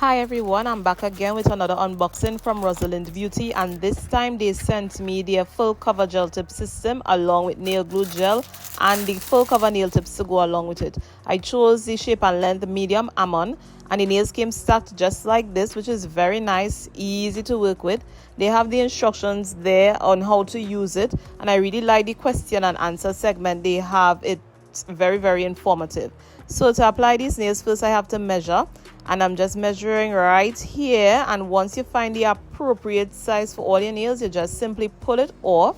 Hi everyone, I'm back again with another unboxing from Rosalind Beauty, and this time they sent me their full cover gel tip system along with nail glue gel and the full cover nail tips to go along with it. I chose the shape and length medium almond, and the nails came stacked just like this, which is very nice, easy to work with. They have the instructions there on how to use it, and I really like the question and answer segment they have. It's very informative. So to apply these nails, first I have to measure, and I'm just measuring right here, and once you find the appropriate size for all your nails, you just simply pull it off.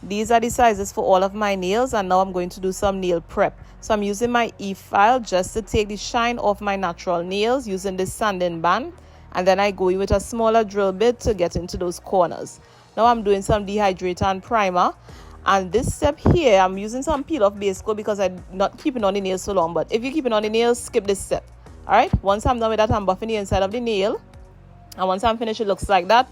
These are the sizes for all of my nails, and now I'm going to do some nail prep. So I'm using my e-file just to take the shine off my natural nails using this sanding band, and then I go in with a smaller drill bit to get into those corners. Now I'm doing some dehydrator and primer. And this step here, I'm using some peel off base coat because I'm not keeping on the nails so long. But if you're keeping on the nails, skip this step. Alright, once I'm done with that, I'm buffing the inside of the nail. And once I'm finished, it looks like that.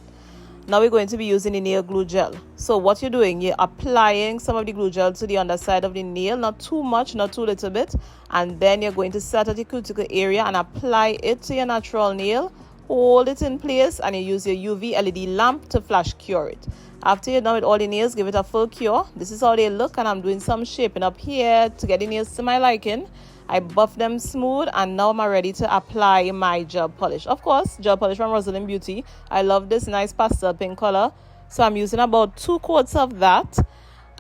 Now we're going to be using the nail glue gel. So what you're doing, you're applying some of the glue gel to the underside of the nail. Not too much, not too little bit. And then you're going to start at the cuticle area and apply it to your natural nail. Hold it in place, and you use your UV LED lamp to flash cure it. After you're done with all the nails, give it a full cure. This is how they look, and I'm doing some shaping up here to get the nails to my liking. I buff them smooth, and now I'm ready to apply my gel polish. Of course, gel polish from Rosalind Beauty. I love this nice pastel pink color. So I'm using about 2 coats of that.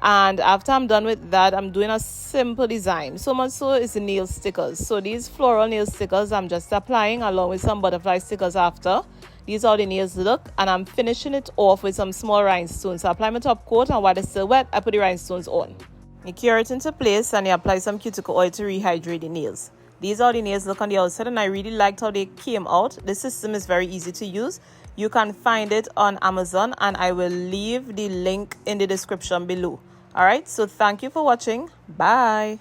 And after I'm done with that, I'm doing a simple design. So much so is the nail stickers. So these floral nail stickers I'm just applying along with some butterfly stickers after. These are how the nails look, and I'm finishing it off with some small rhinestones. So I apply my top coat, and while it's still wet, I put the rhinestones on. You cure it into place, and you apply some cuticle oil to rehydrate the nails. These are how the nails look on the outside, and I really liked how they came out. This system is very easy to use. You can find it on Amazon, and I will leave the link in the description below. Alright, so thank you for watching. Bye.